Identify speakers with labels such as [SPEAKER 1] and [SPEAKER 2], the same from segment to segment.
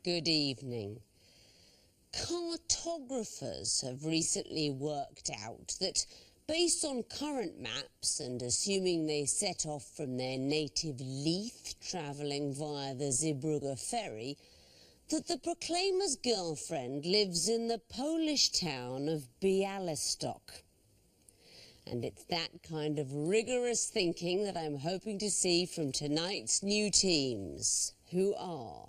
[SPEAKER 1] Good evening. Cartographers have recently worked out that, based on current maps and assuming they set off from their native Leith, travelling via the Zeebrugge ferry, that the Proclaimer's girlfriend lives in the Polish town of Białystok. And it's that kind of rigorous thinking that I'm hoping to see from tonight's new teams, who are,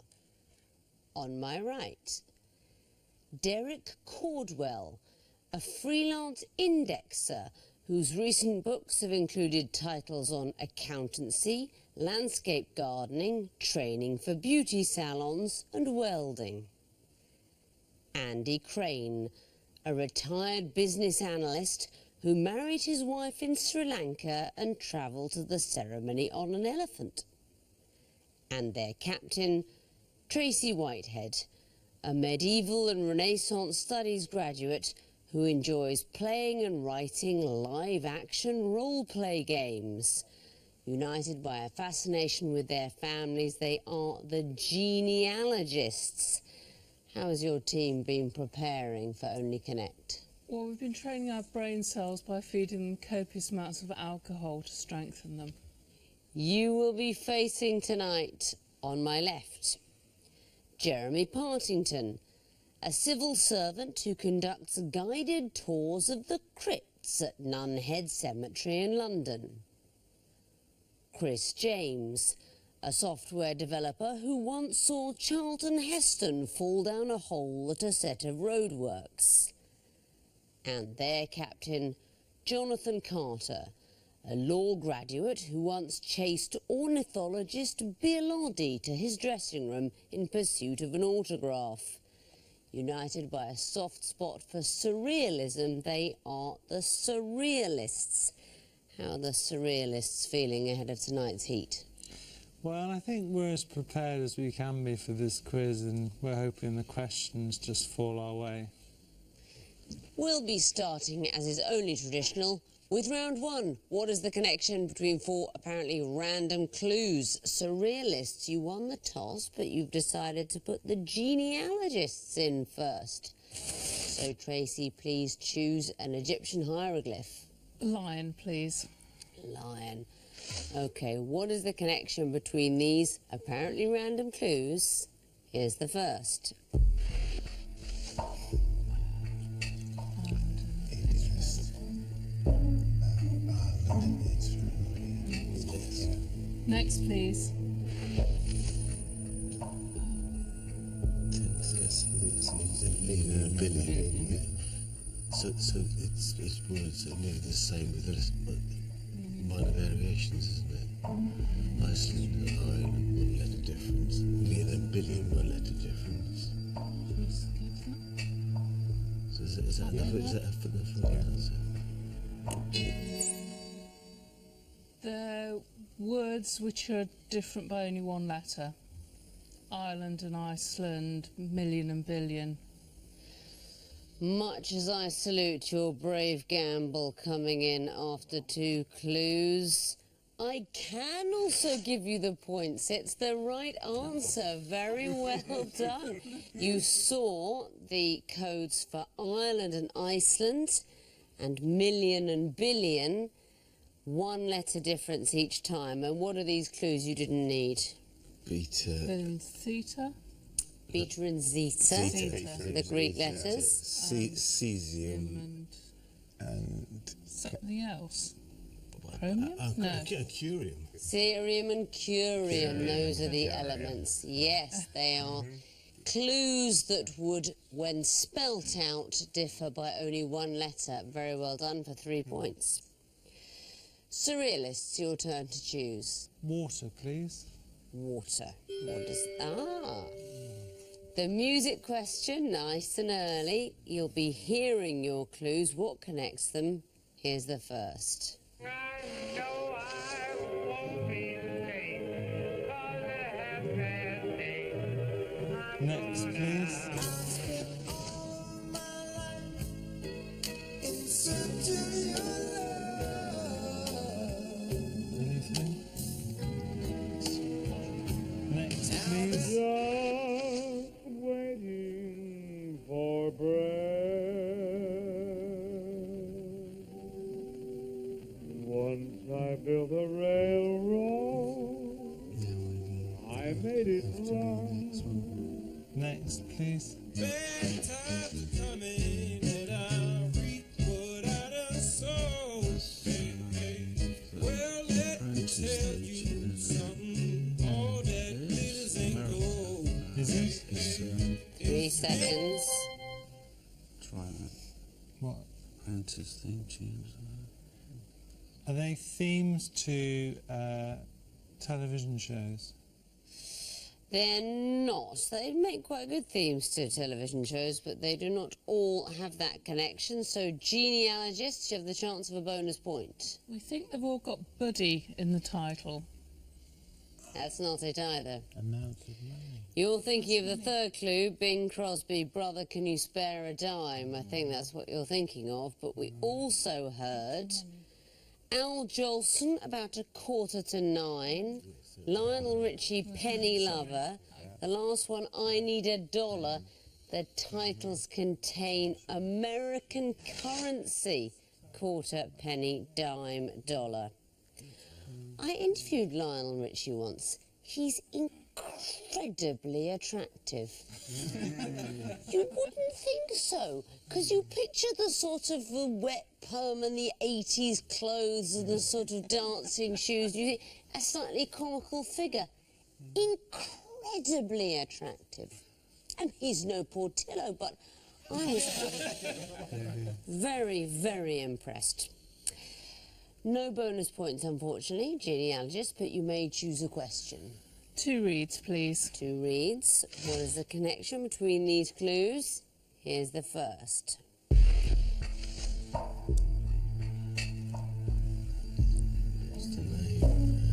[SPEAKER 1] on my right, Derek Cordwell, a freelance indexer whose recent books have included titles on accountancy, landscape gardening, training for beauty salons and welding. Andy Crane, a retired business analyst who married his wife in Sri Lanka and travelled to the ceremony on an elephant. And their captain, Tracy Whitehead, a medieval and Renaissance studies graduate who enjoys playing and writing live-action role-play games. United by a fascination with their families, they are the Genealogists. How has your team been preparing for Only Connect?
[SPEAKER 2] Well, we've been training our brain cells by feeding them copious amounts of alcohol to strengthen them.
[SPEAKER 1] You will be facing tonight, on my left, Jeremy Partington, a civil servant who conducts guided tours of the crypts at Nunhead Cemetery in London. Chris James, a software developer who once saw Charlton Heston fall down a hole at a set of roadworks. And their captain, Jonathan Carter, a law graduate who once chased ornithologist Biolotti to his dressing room in pursuit of an autograph. United by a soft spot for surrealism, they are the Surrealists. How are the Surrealists feeling ahead of tonight's heat?
[SPEAKER 3] Well, I think we're as prepared as we can be for this quiz, and we're hoping the questions just fall our way.
[SPEAKER 1] We'll be starting, as is only traditional, with round one. What is the connection between four apparently random clues? Surrealists, you won the toss, but you've decided to put the genealogists in first. So, Tracy, please choose an Egyptian hieroglyph.
[SPEAKER 2] Lion, please.
[SPEAKER 1] Lion. OK, what is the connection between these apparently random clues? Here's the first.
[SPEAKER 2] Next, please.
[SPEAKER 4] So it's words that are nearly the same with minor variations, isn't it? Iceland and Ireland, one letter difference. Million and billion, one letter difference. So is that enough for the answer?
[SPEAKER 2] The words which are different by only one letter. Ireland and Iceland, million and billion.
[SPEAKER 1] Much as I salute your brave gamble coming in after two clues, I can also give you the points. It's the right answer. Very well done. You saw the codes for Ireland and Iceland and million and billion. One letter difference each time. And what are these clues you didn't need?
[SPEAKER 4] Beta.
[SPEAKER 2] Then theta.
[SPEAKER 1] Beta and zeta, the Greek letters.
[SPEAKER 4] Cesium
[SPEAKER 2] and something else. Chromium? No.
[SPEAKER 4] Curium.
[SPEAKER 1] Cerium and curium, those are the elements. Yes, they are clues that would, when spelt out, differ by only one letter. Very well done for 3 points. Surrealists, your turn to choose.
[SPEAKER 3] Water, please.
[SPEAKER 1] Water. What does... The music question, nice and early. You'll be hearing your clues. What connects them? Here's the first.
[SPEAKER 5] I know I won't be late, 'cause I have bad days.
[SPEAKER 3] Next, please. Anything? Next, please. Next, please.
[SPEAKER 6] Bad times are coming and I'll reap what I done sow. Hey, hey. Well, let me tell you something. All that glitters ain't gold.
[SPEAKER 3] Is it?
[SPEAKER 1] 3 seconds.
[SPEAKER 4] Try that.
[SPEAKER 3] What?
[SPEAKER 4] Apprentice theme tunes.
[SPEAKER 3] Are they themes to television shows?
[SPEAKER 1] They're not. They make quite good themes to television shows, but they do not all have that connection. So, genealogists, you have the chance of a bonus point.
[SPEAKER 2] We think they've all got Buddy in the title.
[SPEAKER 1] That's not it either.
[SPEAKER 3] Amount of money.
[SPEAKER 1] You're thinking of the third clue, Bing Crosby, Brother, Can You Spare a Dime? I think that's what you're thinking of. But we also heard Al Jolson, about 8:45. Lionel Richie, Penny Lover. The last one, I Need a Dollar. The titles contain American currency. Quarter, penny, dime, dollar. I interviewed Lionel Richie once. He's incredibly attractive. You wouldn't think so, because you picture the sort of the wet perm and the 80s clothes and the sort of dancing shoes. You think a slightly comical figure. Incredibly attractive. And he's no Portillo, but I was very, very impressed. No bonus points, unfortunately, genealogist, but you may choose a question.
[SPEAKER 2] 2 reads, please.
[SPEAKER 1] 2 reads. What is the connection between these clues? Here's the first.
[SPEAKER 4] What's the name?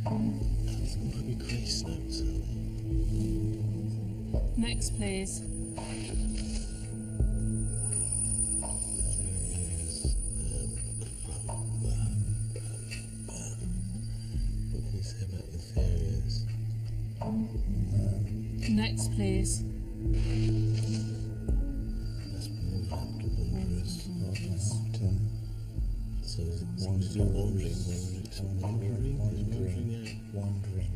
[SPEAKER 4] It might be Grace Notes.
[SPEAKER 2] Next, please.
[SPEAKER 4] What can you say about Inferiors?
[SPEAKER 2] Next, please.
[SPEAKER 4] That's Wolverhampton Wanderers. So is it something to do with wandering? Wanderers.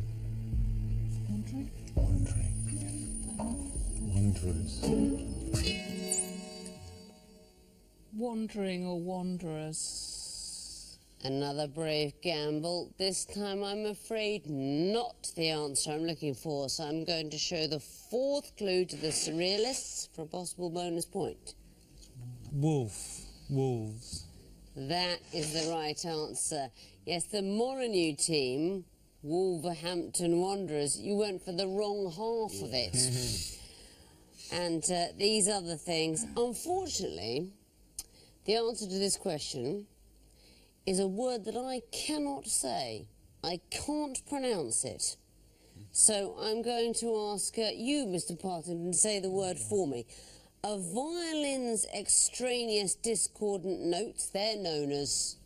[SPEAKER 2] Wandering or wanderers?
[SPEAKER 1] Another brave gamble. This time, I'm afraid, not the answer I'm looking for, so I'm going to show the 4th clue to the Surrealists for a possible bonus point.
[SPEAKER 3] Wolves.
[SPEAKER 1] That is the right answer. Yes, the Molyneux team, Wolverhampton Wanderers, you went for the wrong half of it. And these other things, unfortunately, the answer to this question is a word that I cannot say. I can't pronounce it. So I'm going to ask you, Mr. Partington, to say the word for me. A violin's extraneous discordant notes, they're known as...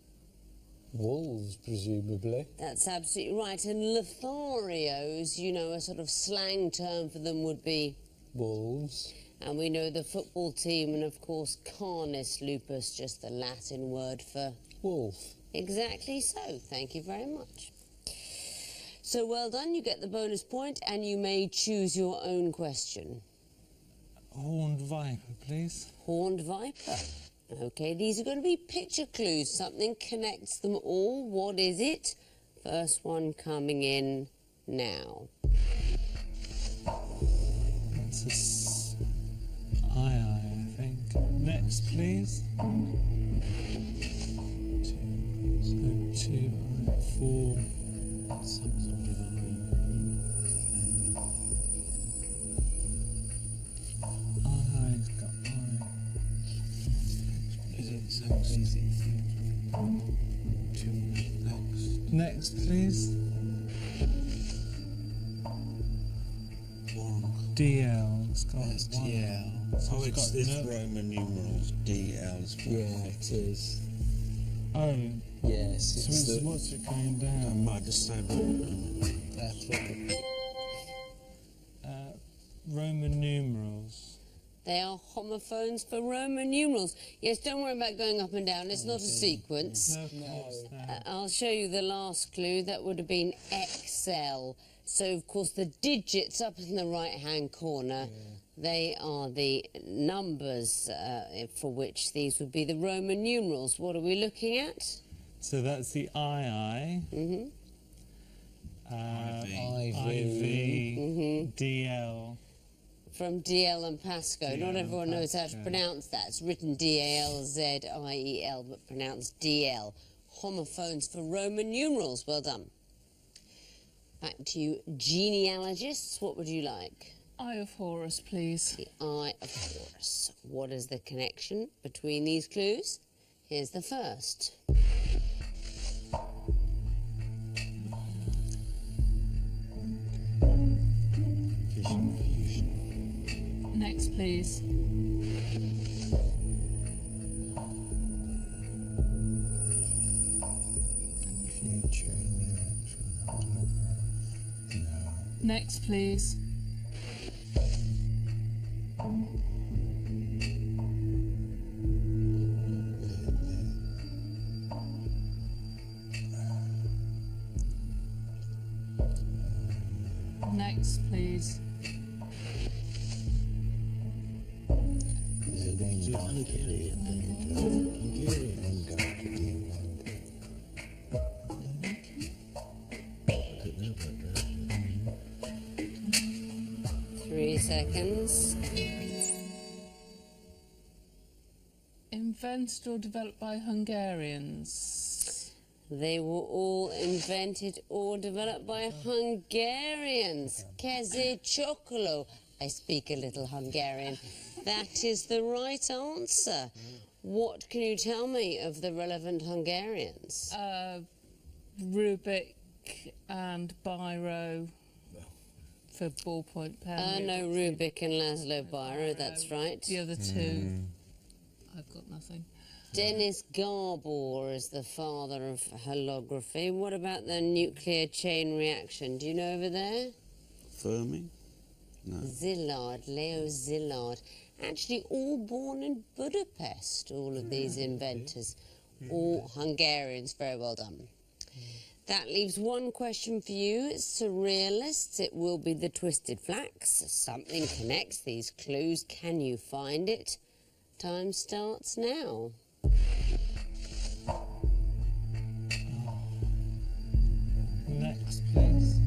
[SPEAKER 7] Wolves, presumably.
[SPEAKER 1] That's absolutely right. And Lotharios, you know, a sort of slang term for them would be...
[SPEAKER 7] Wolves.
[SPEAKER 1] And we know the football team, and of course, Canis lupus, just the Latin word for...
[SPEAKER 7] Wolf.
[SPEAKER 1] Exactly so. Thank you very much. So well done. You get the bonus point, and you may choose your own question.
[SPEAKER 3] Horned viper, please.
[SPEAKER 1] Horned viper. OK, these are going to be picture clues. Something connects them all. What is it? First one coming in now.
[SPEAKER 3] That's a I think. Next, please. 2, 4. I've got I.
[SPEAKER 4] Is it so easy?
[SPEAKER 3] Next, please. DL. It's got
[SPEAKER 4] That's
[SPEAKER 3] one.
[SPEAKER 4] DL.
[SPEAKER 3] So
[SPEAKER 4] Oh,
[SPEAKER 3] it's
[SPEAKER 4] it's
[SPEAKER 3] got no-
[SPEAKER 4] Roman numerals. DL is
[SPEAKER 7] Yeah, it is.
[SPEAKER 3] Oh,
[SPEAKER 7] Yes,
[SPEAKER 3] so
[SPEAKER 7] it's
[SPEAKER 3] it's,
[SPEAKER 7] the...
[SPEAKER 3] what's it going
[SPEAKER 4] I
[SPEAKER 3] down?
[SPEAKER 4] might just say
[SPEAKER 7] That's what the...
[SPEAKER 3] Roman numerals.
[SPEAKER 1] They are homophones for Roman numerals. Yes, don't worry about going up and down. It's not a sequence.
[SPEAKER 3] No, of course, no.
[SPEAKER 1] I'll show you the last clue. That would have been XL. So, of course, the digits up in the right-hand corner, they are the numbers for which these would be the Roman numerals. What are we looking at?
[SPEAKER 3] So that's the II,
[SPEAKER 1] Mm-hmm.
[SPEAKER 3] IV, DL.
[SPEAKER 1] From DL and Pasco.
[SPEAKER 3] DL
[SPEAKER 1] Not everyone
[SPEAKER 3] and
[SPEAKER 1] knows how to
[SPEAKER 3] Pasco.
[SPEAKER 1] pronounce that. It's written D-A-L-Z-I-E-L, but pronounced DL. Homophones for Roman numerals. Well done. Back to you, genealogists. What would you like?
[SPEAKER 2] Eye of Horus, please.
[SPEAKER 1] The Eye of Horus. What is the connection between these clues? Here's the first.
[SPEAKER 4] Fission, fusion.
[SPEAKER 2] Next, please.
[SPEAKER 7] Future, interaction. No.
[SPEAKER 2] Next, please. Next, please.
[SPEAKER 7] Is it in Hungarian? Hungarian got to be one.
[SPEAKER 4] I don't know about that.
[SPEAKER 1] 3 seconds.
[SPEAKER 2] Invented or developed by Hungarians.
[SPEAKER 1] They were all invented or developed by Hungarians. Keze Chocolo. I speak a little Hungarian. That is the right answer. What can you tell me of the relevant Hungarians?
[SPEAKER 2] Rubik and Biro for ballpoint pen.
[SPEAKER 1] No, Rubik and Laszlo Biro, that's right.
[SPEAKER 2] The other two, I've got nothing.
[SPEAKER 1] Denis Gabor is the father of holography. What about the nuclear chain reaction? Do you know over there?
[SPEAKER 8] Fermi? No.
[SPEAKER 1] Szilard, Leo Szilard. Actually, all born in Budapest, all of these inventors. All Hungarians. Very well done. That leaves one question for you. Surrealists, it will be the twisted flax. Something connects these clues. Can you find it? Time starts now.
[SPEAKER 3] Next, please.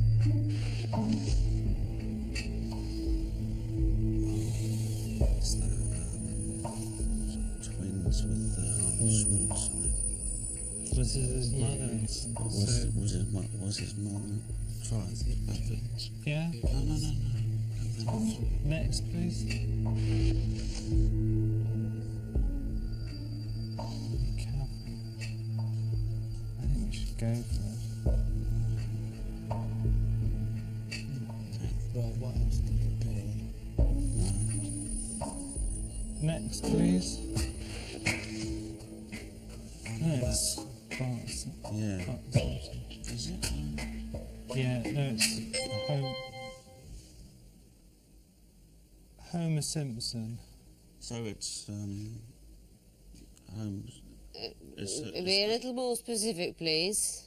[SPEAKER 8] It's the twins with Schwartz.
[SPEAKER 3] Was it his mother?
[SPEAKER 8] Was his mother? Try and think about it.
[SPEAKER 3] Yeah?
[SPEAKER 8] No.
[SPEAKER 3] Next, please. Be careful. I think we should go for it.
[SPEAKER 7] Well, what else did it be?
[SPEAKER 3] Next, please. No, it's Bart's.
[SPEAKER 8] Yeah.
[SPEAKER 3] Bart's.
[SPEAKER 8] Is it?
[SPEAKER 3] Yeah, no, it's Homer Simpson.
[SPEAKER 8] So it's Holmes.
[SPEAKER 1] Be a little more specific, please.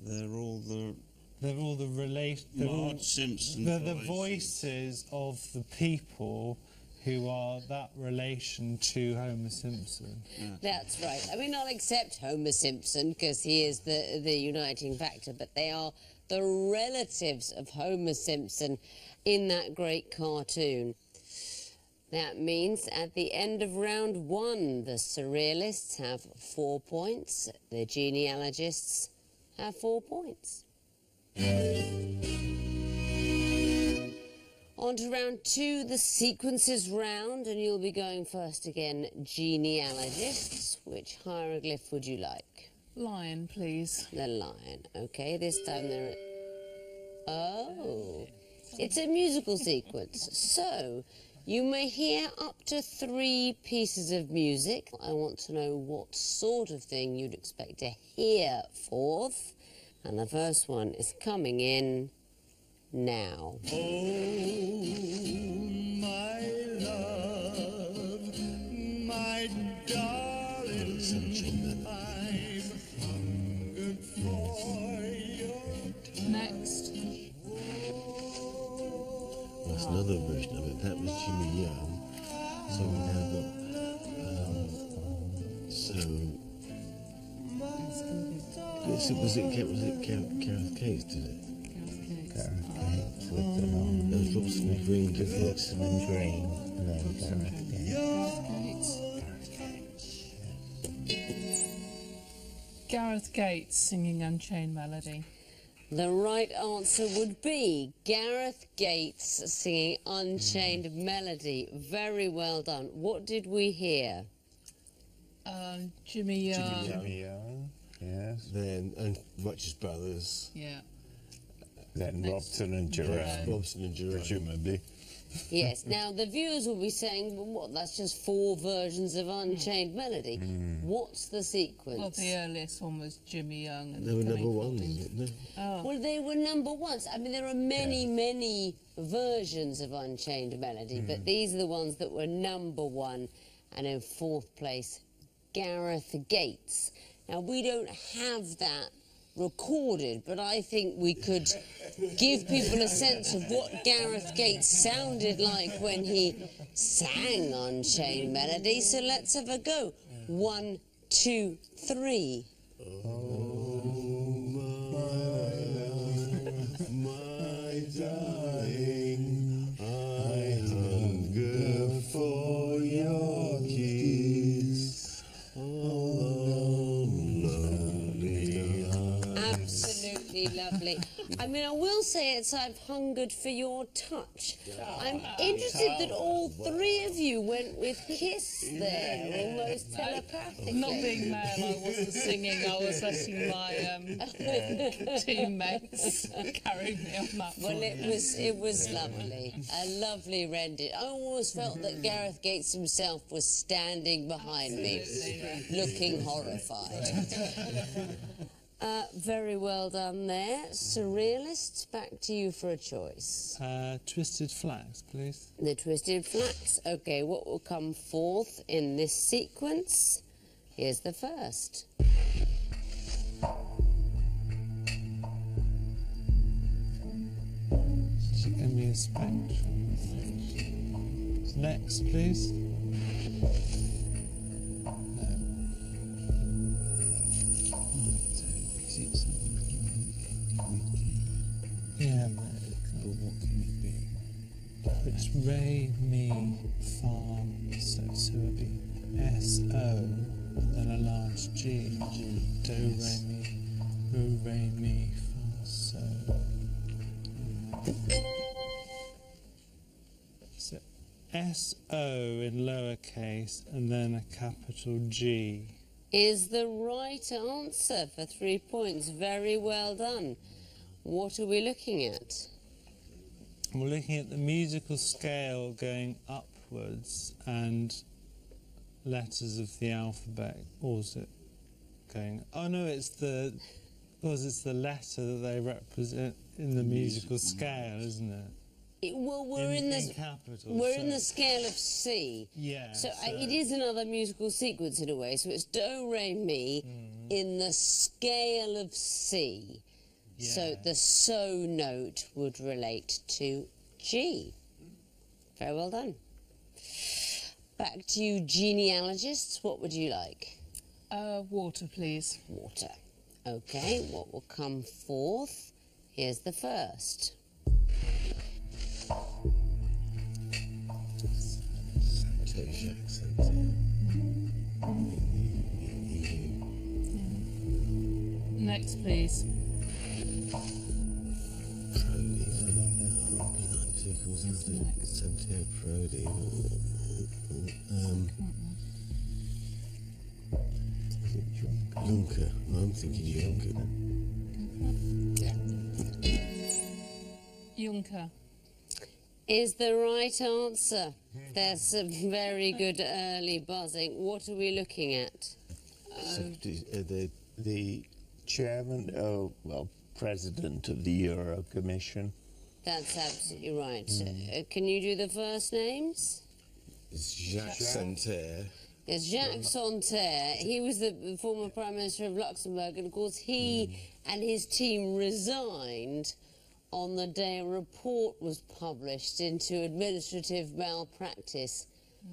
[SPEAKER 8] They're all the
[SPEAKER 3] They're all the
[SPEAKER 8] Marge Simpson.
[SPEAKER 3] They're the voices of the people who are that relation to Homer Simpson.
[SPEAKER 1] That's right. I mean, I'll accept Homer Simpson because he is the uniting factor, but they are the relatives of Homer Simpson in that great cartoon. That means at the end of round one, the Surrealists have 4 points, the Genealogists have 4 points. On to round two, the sequences round, and you'll be going first again, Genealogists. Which hieroglyph would you like?
[SPEAKER 2] Lion, please.
[SPEAKER 1] The lion. Okay, this time there... Oh, it's a musical sequence. So, you may hear up to 3 pieces of music. I want to know what sort of thing you'd expect to hear forth. And the first one is coming in now.
[SPEAKER 6] My love, my darling, I've hungered for your
[SPEAKER 2] Next.
[SPEAKER 4] other version of it. That was Jimmy Young. So we now got was it Gareth Gates did it?
[SPEAKER 7] Gareth Gates with the
[SPEAKER 4] There was Robson and Green did it.
[SPEAKER 7] Robson and Green, and then Gareth Gates.
[SPEAKER 2] Gareth Gates singing Unchained Melody.
[SPEAKER 1] The right answer would be Gareth Gates singing Unchained Melody. Very well done. What did we hear?
[SPEAKER 2] Jimmy Young.
[SPEAKER 7] Jimmy Young, yes.
[SPEAKER 4] Then and Righteous Brothers.
[SPEAKER 2] Yeah.
[SPEAKER 7] Then Robson and Jerome,
[SPEAKER 4] Robson and Jerome.
[SPEAKER 7] presumably.
[SPEAKER 1] Yes. Now, the viewers will be saying, well, what, that's just 4 versions of Unchained Melody. What's the sequence?
[SPEAKER 2] Well, the earliest one was Jimmy Young. And
[SPEAKER 4] They were number
[SPEAKER 2] Coming
[SPEAKER 4] one,
[SPEAKER 2] Forward.
[SPEAKER 4] isn't it? No?
[SPEAKER 1] Well, they were number ones. I mean, there are many versions of Unchained Melody, but these are the ones that were number 1. And in 4th place, Gareth Gates. Now, we don't have that recorded, but I think we could give people a sense of what Gareth Gates sounded like when he sang Unchained Melody. So let's have a go. 1, 2, 3.
[SPEAKER 4] My darling, I hunger for your kiss. Oh, lovely heart.
[SPEAKER 1] Absolutely lovely. I mean, I will say it's I've hungered for your touch. I'm interested that all 3 of you went with kiss there, almost telepathically.
[SPEAKER 2] Not being male, I wasn't singing. I was letting my teammates carry me on that
[SPEAKER 1] Well,
[SPEAKER 2] one.
[SPEAKER 1] it was lovely. A lovely rendition. I almost felt that Gareth Gates himself was standing behind me, looking horrified. Very well done there. Surrealists, back to you for a choice.
[SPEAKER 3] Twisted Flax, please.
[SPEAKER 1] The Twisted Flax. Okay, what will come forth in this sequence? Here's the first.
[SPEAKER 3] She can be a spectrum. Next, please. Yeah,
[SPEAKER 8] But what can it be?
[SPEAKER 3] it's Re, Mi, Fa, so it would be S-O, and then a large G. Do, Re, Mi, Ru, Re, Mi, Fa, So. So S-O in lowercase, and then a capital G.
[SPEAKER 1] Is the right answer for 3 points. Very well done. What are we looking at?
[SPEAKER 3] We're looking at the musical scale going upwards and letters of the alphabet also going. Oh no, it's the letter that they represent in the musical scale, isn't it?
[SPEAKER 1] Well, we're in the
[SPEAKER 3] capitals.
[SPEAKER 1] we're in the scale of C.
[SPEAKER 3] Yeah.
[SPEAKER 1] So it is another musical sequence in a way. So it's Do, Re, Mi in the scale of C. So the So note would relate to G. Very well done. Back to you, genealogists. What would you like?
[SPEAKER 2] Water, please.
[SPEAKER 1] Water. Okay, what will come forth? Here's the first.
[SPEAKER 4] Turkish accent.
[SPEAKER 2] Next, please.
[SPEAKER 4] Juncker. I'm thinking Juncker.
[SPEAKER 2] Juncker.
[SPEAKER 1] Is the right answer. There's some very good early buzzing. What are we looking at?
[SPEAKER 7] the chairman, president of the Euro Commission.
[SPEAKER 1] That's absolutely right. Can you do the first names?
[SPEAKER 4] It's Jacques Santer.
[SPEAKER 1] Yes, Jacques Santer. He was the former Prime Minister of Luxembourg, and of course he and his team resigned on the day a report was published into administrative malpractice.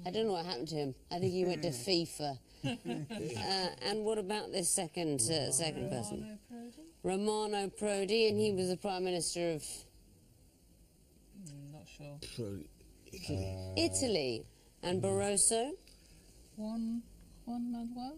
[SPEAKER 1] I don't know what happened to him. I think he went to FIFA. And what about this second person? Romano Prodi, and he was the Prime Minister of
[SPEAKER 2] Not sure.
[SPEAKER 1] Italy. And Barroso?
[SPEAKER 2] Juan Manuel?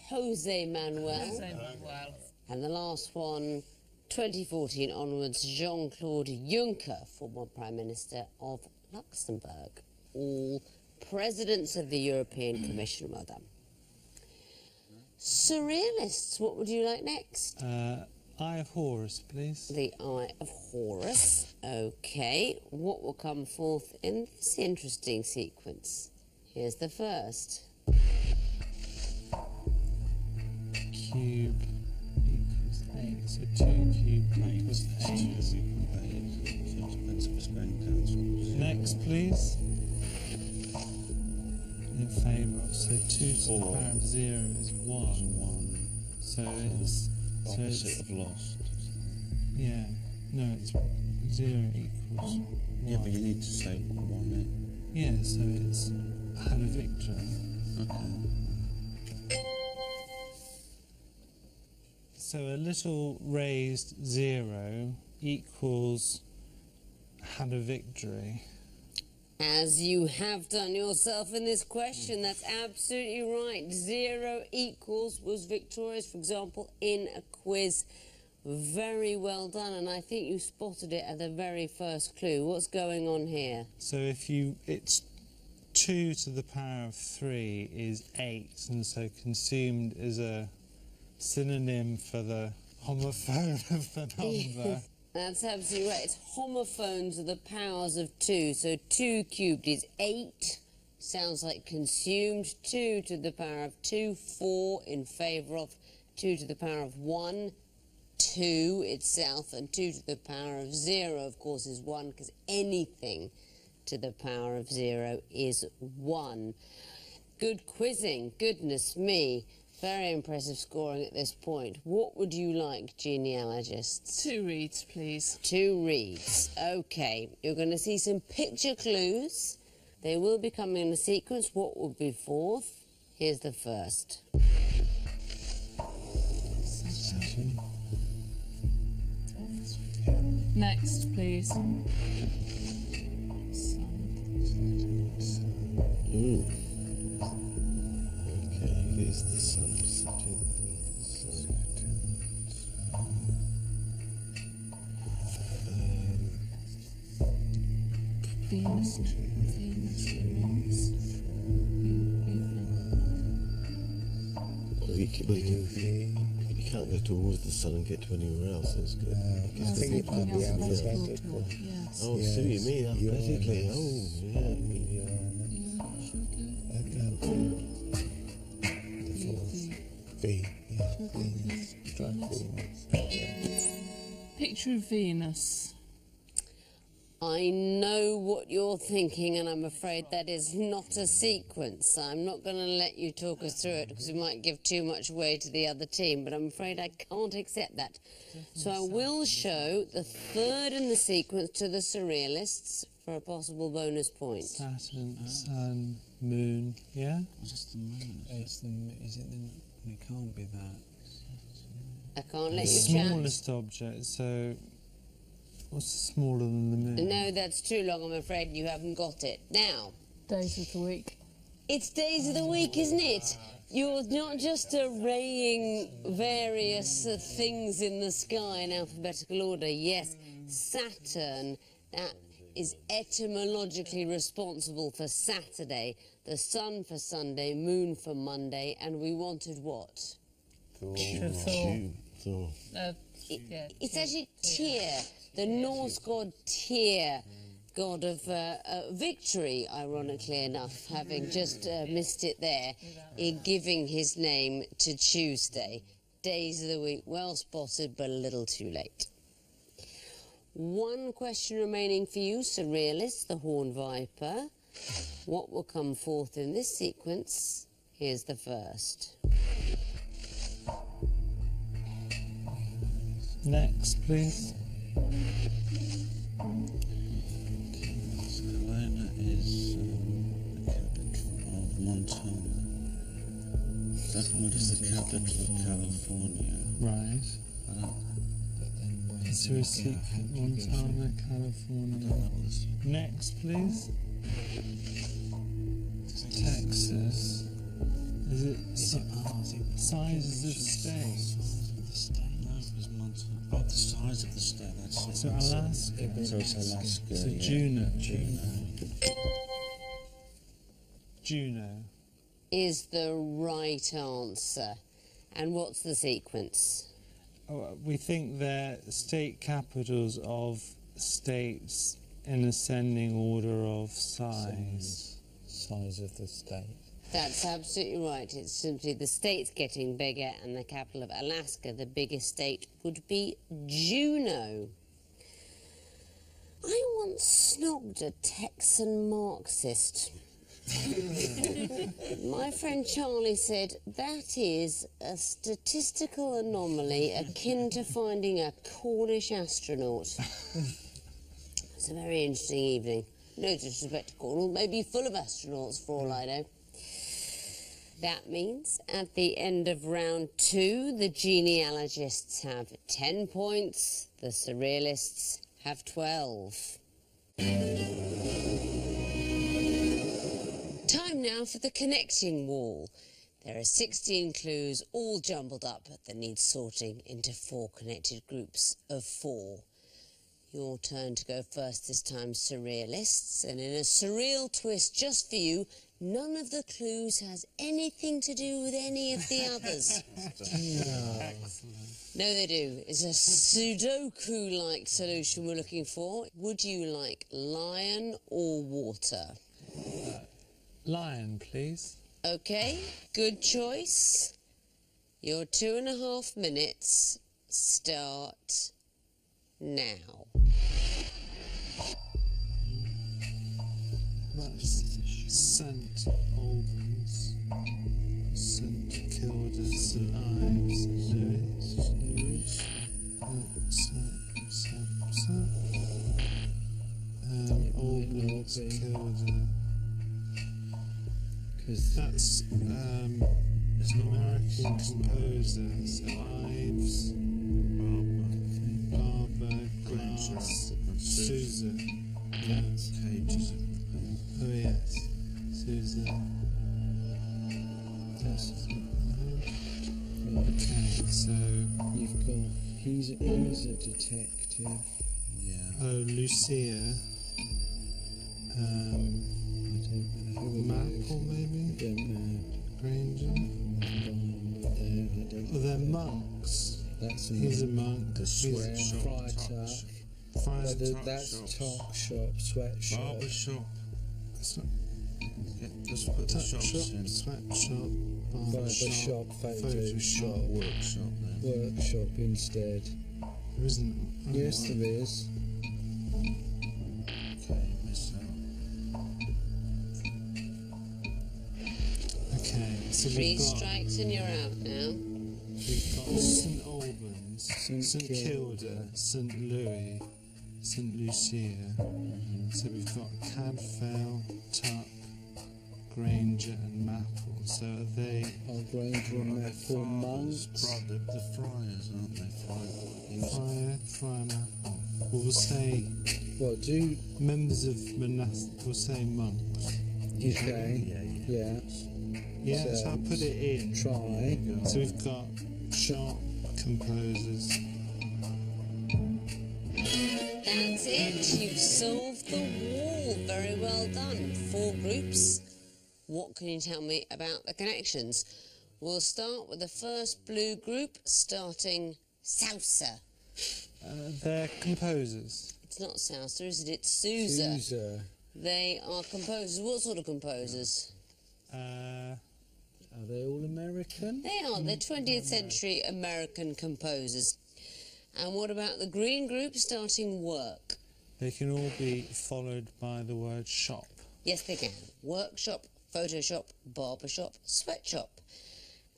[SPEAKER 1] Jose Manuel.
[SPEAKER 2] Jose Manuel.
[SPEAKER 1] And the last one, 2014 onwards, Jean-Claude Juncker, former Prime Minister of Luxembourg. All presidents of the European Commission. Well done. Surrealists, what would you like next?
[SPEAKER 3] Eye of Horus, please.
[SPEAKER 1] The Eye of Horus. Okay, what will come forth in this interesting sequence? Here's the first.
[SPEAKER 3] Cube equals 8, so 2 cubed equals 8. Next, please. In favour of, so 2 to the power of 0 is 1. So it's...
[SPEAKER 8] Opposite of lost.
[SPEAKER 3] Yeah, no, it's 0 equals 1.
[SPEAKER 8] Yeah, but you need to say 1 then.
[SPEAKER 3] Yeah, so it's had a victory.
[SPEAKER 8] Okay.
[SPEAKER 3] So a little raised 0 equals had a victory.
[SPEAKER 1] As you have done yourself in this question, that's absolutely right. 0 equals was victorious, for example, in a quiz. Very well done, and I think you spotted it at the very first clue. What's going on here?
[SPEAKER 3] So if it's 2 to the power of 3 is 8, and so consumed is a synonym for the homophone of the number.
[SPEAKER 1] That's absolutely right. It's homophones of the powers of 2. So 2 cubed is 8. Sounds like consumed. 2 to the power of 2, 4 in favour of 2 to the power of 1, 2 itself, and 2 to the power of 0, of course, is 1, because anything to the power of 0 is 1. Good quizzing, goodness me. Very impressive scoring at this point. What would you like, genealogists?
[SPEAKER 2] 2 reads, please.
[SPEAKER 1] 2 reads. OK, you're going to see some picture clues. They will be coming in a sequence. What will be forth? Here's the first.
[SPEAKER 2] Next, please.
[SPEAKER 4] Okay, here's the sun.
[SPEAKER 2] Venus.
[SPEAKER 4] You can't go towards the sun and get to anywhere else. That's good.
[SPEAKER 7] I think it could be alphabetical.
[SPEAKER 2] Yes.
[SPEAKER 4] Oh, so you mean alphabetically? Oh, yeah.
[SPEAKER 7] V, yeah, Venus. Try Venus.
[SPEAKER 2] Picture of Venus.
[SPEAKER 1] I know what you're thinking, and I'm afraid that is not a sequence. I'm not going to let you talk us through it, because we might give too much away to the other team, but I'm afraid I can't accept that. So I will show the third in the sequence to the Surrealists for a possible bonus point.
[SPEAKER 3] Saturn, Sun, Moon, yeah?
[SPEAKER 8] Just the moon.
[SPEAKER 7] Is it the... It can't be that.
[SPEAKER 1] I can't let
[SPEAKER 3] The
[SPEAKER 1] you chat.
[SPEAKER 3] smallest object, so what's smaller than the moon?
[SPEAKER 1] No, that's too long, I'm afraid you haven't got it. Now,
[SPEAKER 2] Days of the week.
[SPEAKER 1] it's days of the week, isn't it? You're not just arraying various things in the sky in alphabetical order. Yes, Saturn, that is etymologically responsible for Saturday, the sun for Sunday, moon for Monday, and we wanted what?
[SPEAKER 2] Thor.
[SPEAKER 4] Thor.
[SPEAKER 2] Yeah.
[SPEAKER 1] It's actually Tyr, the Norse god Tyr, god of victory, ironically enough, having just missed it there, in giving his name to Tuesday. Days of the week, well spotted, but a little too late. One question remaining for you, Surrealists, the Horn Viper. What will come forth in this sequence? Here's the first.
[SPEAKER 3] Next, please.
[SPEAKER 8] Helena is the capital of Montana. What is the capital of California?
[SPEAKER 3] Right.
[SPEAKER 8] I don't
[SPEAKER 3] Is there a secret? Montana, California. Next, please. Texas. Is it sizes of states?
[SPEAKER 8] No, it was Montana. Oh, the size of the state, that's it.
[SPEAKER 3] So Alaska.
[SPEAKER 8] So it's Alaska.
[SPEAKER 3] So
[SPEAKER 8] yeah.
[SPEAKER 3] Juneau.
[SPEAKER 1] Is the right answer. And what's the sequence?
[SPEAKER 3] Oh, we think they're state capitals of states in ascending order of size.
[SPEAKER 7] Size of the state.
[SPEAKER 1] That's absolutely right. It's simply the states getting bigger, and the capital of Alaska, the biggest state, would be Juneau. I once snogged a Texan Marxist. My friend Charlie said, that is a statistical anomaly akin to finding a Cornish astronaut. It's a very interesting evening. No disrespect to Cornwall, maybe full of astronauts for all I know. That means at the end of round 2, the genealogists have 10 points, the surrealists have 12. Time now for the connecting wall. There are 16 clues, all jumbled up, that need sorting into 4 connected groups of 4. Your turn to go first this time, surrealists, and in a surreal twist just for you, none of the clues has anything to do with any of the others. No, they do. It's a Sudoku-like solution we're looking for. Would you like lion or water?
[SPEAKER 3] Lion, please.
[SPEAKER 1] Okay, good choice. Your 2.5 minutes start now.
[SPEAKER 3] That's St Albans, St Kilda, St Ives, Lewis, Albans, Kilda. That's an American composer. So Ives, Barber, Glass, Sousa. Yes. Oh yes, Sousa. Yes. Okay, so
[SPEAKER 7] You've got, he's a detective.
[SPEAKER 8] Yeah.
[SPEAKER 3] oh Lucia.
[SPEAKER 7] I don't know who
[SPEAKER 3] Maple maybe?
[SPEAKER 7] don't know.
[SPEAKER 3] Granger?
[SPEAKER 7] I don't
[SPEAKER 3] Oh, they're monks.
[SPEAKER 7] That's
[SPEAKER 3] He's a monk.
[SPEAKER 8] The sweat
[SPEAKER 3] He's
[SPEAKER 8] shop.
[SPEAKER 7] Fried
[SPEAKER 8] Tuck
[SPEAKER 7] tuck.
[SPEAKER 8] shop.
[SPEAKER 3] Friars
[SPEAKER 7] That's
[SPEAKER 3] Tuck shops.
[SPEAKER 7] talk shop, sweatshop.
[SPEAKER 8] Barber shop.
[SPEAKER 3] It's not
[SPEAKER 8] Yeah, let's put the
[SPEAKER 3] tuck
[SPEAKER 8] shops
[SPEAKER 3] shop,
[SPEAKER 8] in.
[SPEAKER 3] sweatshop,
[SPEAKER 7] Barber
[SPEAKER 3] barber
[SPEAKER 7] shop, photo shop,
[SPEAKER 8] Workshop then.
[SPEAKER 7] workshop instead.
[SPEAKER 3] There isn't. Oh,
[SPEAKER 7] Yes,
[SPEAKER 3] wow.
[SPEAKER 7] there is.
[SPEAKER 8] Okay, miss out.
[SPEAKER 3] Okay, so
[SPEAKER 1] 3 strikes and you're out now.
[SPEAKER 3] we've got St Albans,
[SPEAKER 7] St
[SPEAKER 3] St Kilda, St Louis, St Lucia. So we've got Cadfael, Tuck, Granger, and Maple. So are they?
[SPEAKER 7] Our Granger and Maple monks.
[SPEAKER 8] The friars, aren't they?
[SPEAKER 3] Friar Maple. Well, we'll say
[SPEAKER 7] What do?
[SPEAKER 3] members of monastic. We'll say monks.
[SPEAKER 7] Okay. Yeah.
[SPEAKER 3] Yeah, so I'll put it in.
[SPEAKER 7] Try.
[SPEAKER 3] So we've got shop composers.
[SPEAKER 1] That's it. You've solved the wall. Very well done. 4 groups. What can you tell me about the connections? We'll start with the first blue group, starting Sousa.
[SPEAKER 3] They're composers.
[SPEAKER 1] It's not Sousa, is it? It's Sousa.
[SPEAKER 7] Sousa.
[SPEAKER 1] They are composers. What sort of composers?
[SPEAKER 7] Are they all American?
[SPEAKER 1] They are. They're 20th century American composers. And what about the green group, starting work?
[SPEAKER 3] They can all be followed by the word shop.
[SPEAKER 1] Yes, they can. Workshop, Photoshop, barbershop, sweatshop.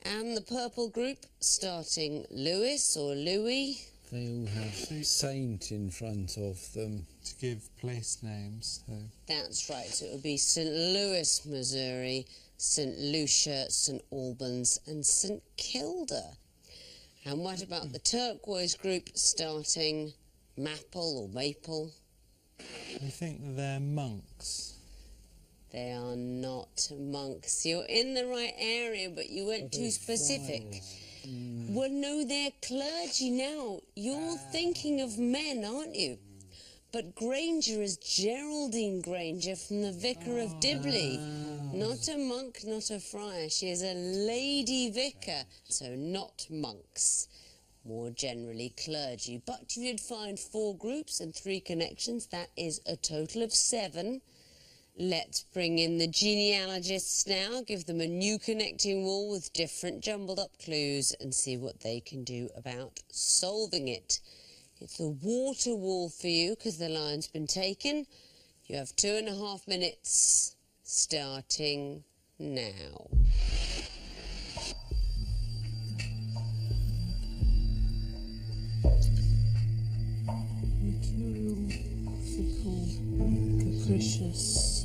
[SPEAKER 1] And the purple group, starting Lewis or Louis?
[SPEAKER 8] They all have saint in front of them.
[SPEAKER 3] To give place names. So.
[SPEAKER 1] That's right, so it would be St. Louis, Missouri, St. Lucia, St. Albans and St. Kilda. And what about the turquoise group starting Maple or Maple?
[SPEAKER 3] I think they're monks.
[SPEAKER 1] They are not monks. You're in the right area, but you went too specific. Well, no, they're clergy now. You're thinking of men, aren't you? But Granger is Geraldine Granger from the Vicar of Dibley. Not a monk, not a friar. She is a lady vicar, so not monks. More generally clergy. But you did find 4 groups and 3 connections. That is a total of 7. Let's bring in the genealogists now, give them a new connecting wall with different jumbled up clues and see what they can do about solving it. It's a water wall for you because the line's been taken. You have 2.5 minutes starting now.
[SPEAKER 2] Mercurial, fickle, capricious.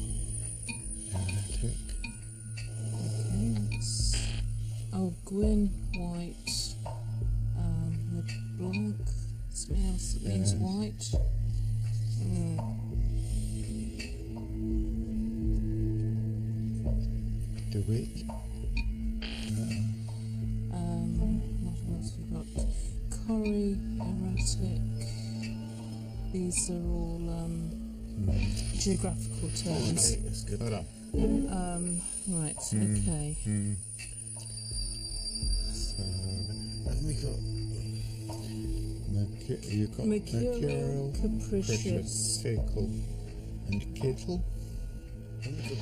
[SPEAKER 2] Oh, Gwyn, white, LeBlanc, something else that means white.
[SPEAKER 8] DeWitt.
[SPEAKER 2] What else have we got? Corrie, erratic. These are all geographical terms.
[SPEAKER 4] Okay, that's good.
[SPEAKER 8] Hold on.
[SPEAKER 2] Right, okay.
[SPEAKER 8] So,
[SPEAKER 4] Haven't we got...
[SPEAKER 8] you've got
[SPEAKER 2] Mercurial, capricious.
[SPEAKER 8] fickle, and kittle.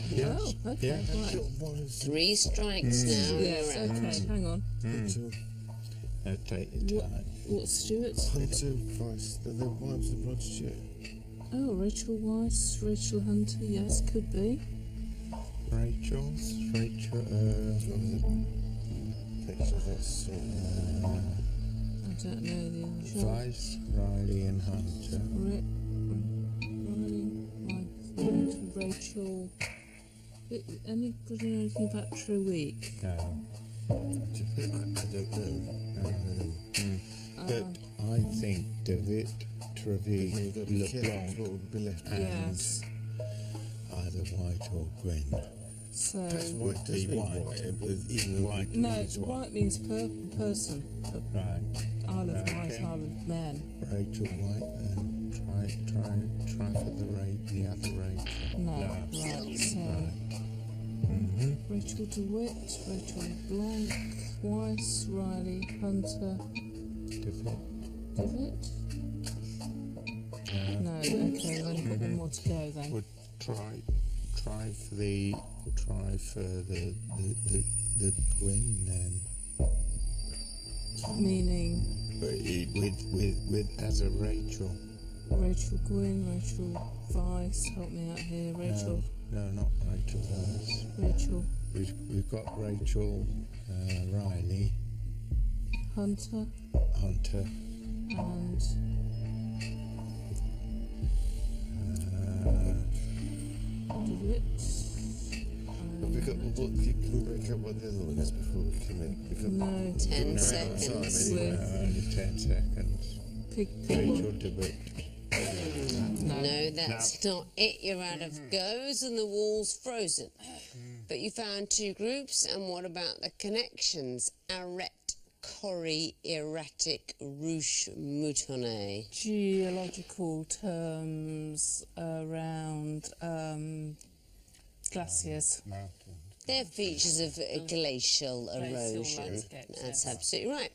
[SPEAKER 8] Yes.
[SPEAKER 2] Oh, okay,
[SPEAKER 8] Yeah.
[SPEAKER 2] right.
[SPEAKER 1] 3 strikes now.
[SPEAKER 2] Yes,
[SPEAKER 1] You're out.
[SPEAKER 2] okay, hang on.
[SPEAKER 8] Take your time.
[SPEAKER 2] What's Stuart's?
[SPEAKER 4] Hunter Price, the wives of Rod Stewart.
[SPEAKER 2] Oh, Rachel Weiss, Rachel Hunter, yes, could be.
[SPEAKER 8] Rachel,
[SPEAKER 4] Picture, that's...
[SPEAKER 2] I don't know the other.
[SPEAKER 8] Vice, Riley and Hunter.
[SPEAKER 2] Rachel. Anybody know anything about Treweek?
[SPEAKER 8] No.
[SPEAKER 4] I don't know.
[SPEAKER 8] But I think David, Trevick,
[SPEAKER 4] You've got to be careful
[SPEAKER 8] LeBlanc,
[SPEAKER 4] what would be left.
[SPEAKER 8] and
[SPEAKER 2] Yes.
[SPEAKER 8] either White or Gwen.
[SPEAKER 2] So.
[SPEAKER 4] White does mean white, even
[SPEAKER 8] White.
[SPEAKER 2] No,
[SPEAKER 8] means
[SPEAKER 2] white means person.
[SPEAKER 8] Right.
[SPEAKER 2] Isle of Wight,
[SPEAKER 8] Okay.
[SPEAKER 2] Isle of Man.
[SPEAKER 8] Rachel White, then try for the other Rachel.
[SPEAKER 2] No,
[SPEAKER 8] Last.
[SPEAKER 2] right, so. Rachel DeWitt, Rachel Blanc, Weiss, Riley, Hunter,
[SPEAKER 8] David.
[SPEAKER 2] DeWitt? No, okay, we've only got 1 more to go then.
[SPEAKER 8] Would try for the Gwen then.
[SPEAKER 2] Meaning
[SPEAKER 8] But with as a Rachel.
[SPEAKER 2] Rachel Gwyn, Rachel Weiss, help me out here, Rachel,
[SPEAKER 8] No, not Rachel Weiss.
[SPEAKER 2] Rachel
[SPEAKER 8] We've got Rachel Riley,
[SPEAKER 2] Hunter,
[SPEAKER 8] Hunter,
[SPEAKER 2] and DeWitt.
[SPEAKER 4] Can we break up what the other one is before we commit?
[SPEAKER 2] No,
[SPEAKER 1] 10 seconds.
[SPEAKER 2] With
[SPEAKER 8] only 10 seconds. Rachel DeWitt.
[SPEAKER 1] No, that's not it. You're out of goes and the wall's frozen. But you found 2 groups, and what about the connections? Arrête, Corrie, erratic, Rouge, Moutonnet.
[SPEAKER 2] geological terms around glaciers.
[SPEAKER 1] They're features of glacial erosion.
[SPEAKER 2] landscapes,
[SPEAKER 1] That's
[SPEAKER 2] yes.
[SPEAKER 1] absolutely right.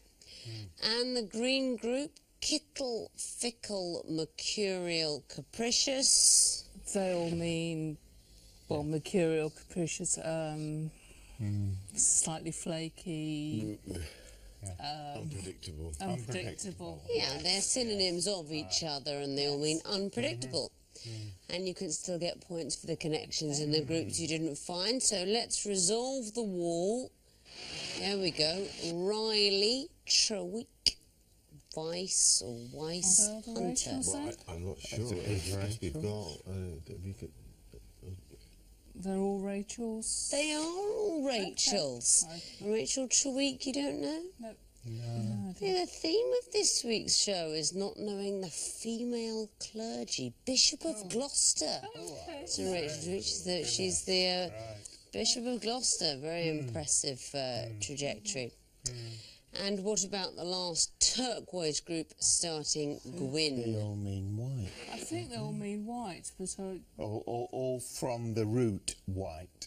[SPEAKER 1] And the green group, kittle, fickle, mercurial, capricious.
[SPEAKER 2] They all mean, well, mercurial, capricious, slightly flaky,
[SPEAKER 4] Unpredictable.
[SPEAKER 2] unpredictable.
[SPEAKER 1] Yeah, they're synonyms of each other and they all mean unpredictable. And you can still get points for the connections in the groups you didn't find. So let's resolve the wall. There we go. Riley, Treweek, Weiss or Weiss
[SPEAKER 2] Are there other
[SPEAKER 1] Hunter.
[SPEAKER 2] racials then?
[SPEAKER 4] I'm not sure.
[SPEAKER 7] It's
[SPEAKER 4] We've
[SPEAKER 7] Rachel.
[SPEAKER 4] got. We could.
[SPEAKER 2] They're all Rachels?
[SPEAKER 1] They are all Rachels.
[SPEAKER 2] Okay.
[SPEAKER 1] Rachel Treweek, you don't know?
[SPEAKER 2] No.
[SPEAKER 7] No.
[SPEAKER 1] Yeah, the theme of this week's show is not knowing the female clergy. Bishop of Gloucester.
[SPEAKER 2] Okay.
[SPEAKER 1] So Rachel, she's the Bishop of Gloucester. Very impressive trajectory. And what about the last turquoise group starting
[SPEAKER 7] They
[SPEAKER 1] Gwyn?
[SPEAKER 7] all mean white.
[SPEAKER 2] I think they all mean white, but
[SPEAKER 7] All from the root white.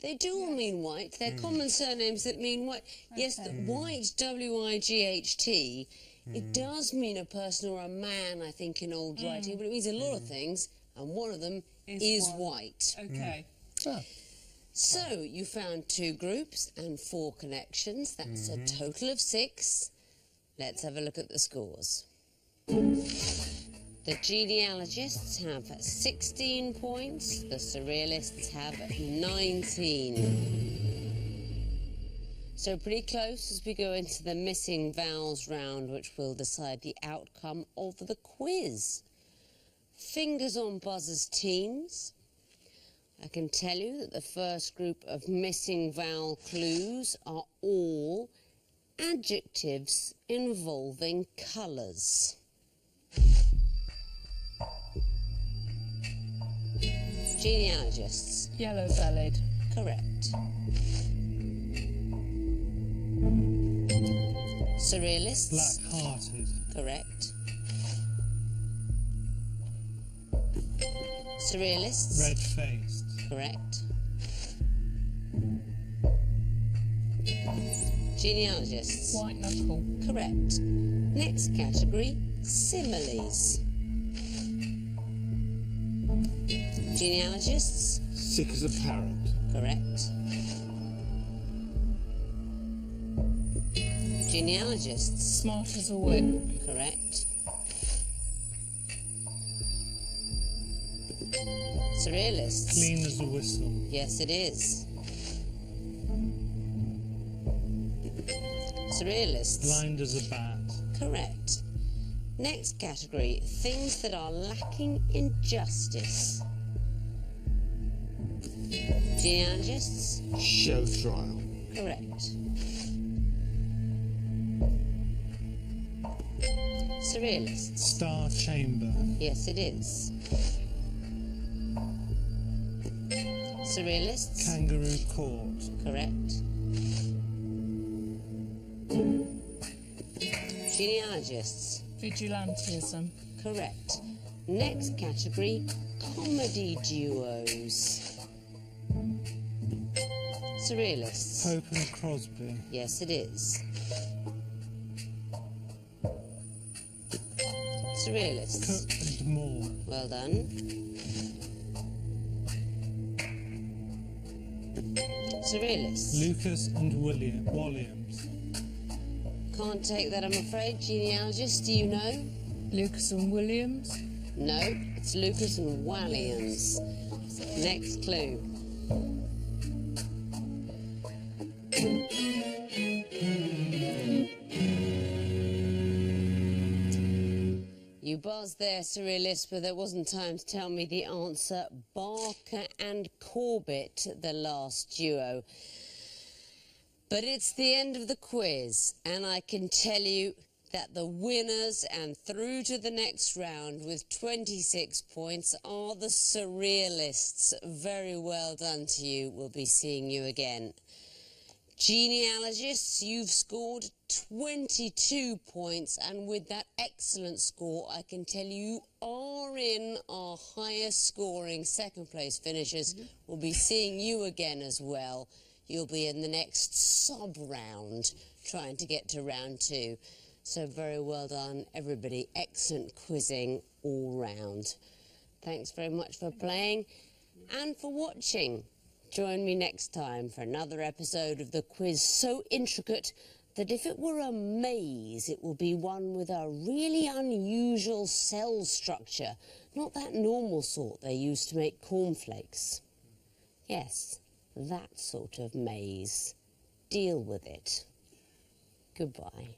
[SPEAKER 1] They do all mean white. They're common surnames that mean white. Yes, the white, W-I-G-H-T, it does mean a person or a man, I think, in old writing, but it means a lot of things, and one of them is white.
[SPEAKER 2] okay.
[SPEAKER 7] Ah.
[SPEAKER 1] So, you found 2 groups and 4 connections. That's a total of 6. Let's have a look at the scores. The genealogists have 16 points. The surrealists have 19. So pretty close as we go into the missing vowels round, which will decide the outcome of the quiz. Fingers on buzzers, teams. I can tell you that the first group of missing vowel clues are all adjectives involving colours. Genealogists.
[SPEAKER 2] Yellow-bellied.
[SPEAKER 1] Correct. Surrealists.
[SPEAKER 3] Black-hearted.
[SPEAKER 1] Correct. Surrealists.
[SPEAKER 3] Red-faced.
[SPEAKER 1] Correct. Genealogists.
[SPEAKER 2] White knuckle.
[SPEAKER 1] Correct. Next category, similes. Genealogists.
[SPEAKER 4] Sick as a parrot.
[SPEAKER 1] Correct. Genealogists.
[SPEAKER 2] Smart as a whip.
[SPEAKER 1] Correct. Surrealists.
[SPEAKER 3] Clean as a whistle.
[SPEAKER 1] Yes, it is. Surrealists.
[SPEAKER 3] Blind as a bat.
[SPEAKER 1] Correct. Next category, things that are lacking in justice. Genealogists.
[SPEAKER 4] Show trial.
[SPEAKER 1] Correct. Surrealists.
[SPEAKER 3] Star chamber.
[SPEAKER 1] Yes, it is. Surrealists.
[SPEAKER 3] Kangaroo court.
[SPEAKER 1] Correct. Genealogists.
[SPEAKER 2] Vigilantism.
[SPEAKER 1] Correct. Next category, comedy duos. Surrealists.
[SPEAKER 3] Pope and Crosby.
[SPEAKER 1] Yes, it is. Surrealists.
[SPEAKER 3] Cook and Moore.
[SPEAKER 1] Well done. Surrealists.
[SPEAKER 3] Lucas and Williams.
[SPEAKER 1] Can't take that, I'm afraid. Genealogists, do you know?
[SPEAKER 2] Lucas and Williams.
[SPEAKER 1] No, it's Lucas and Walliams. Next clue. You buzzed there, Surrealist, but there wasn't time to tell me the answer. Barker and Corbett, the last duo. But it's the end of the quiz, and I can tell you that the winners and through to the next round with 26 points are the Surrealists. Very well done to you. We'll be seeing you again. Genealogists, you've scored 22 points, and with that excellent score, I can tell you are in our highest scoring second place finishers. We'll be seeing you again as well. You'll be in the next sub-round, trying to get to round 2. So very well done, everybody. Excellent quizzing all round. Thanks very much for playing and for watching. Join me next time for another episode of the quiz so intricate that if it were a maze, it will be one with a really unusual cell structure, not that normal sort they use to make cornflakes. Yes, that sort of maze. Deal with it. Goodbye.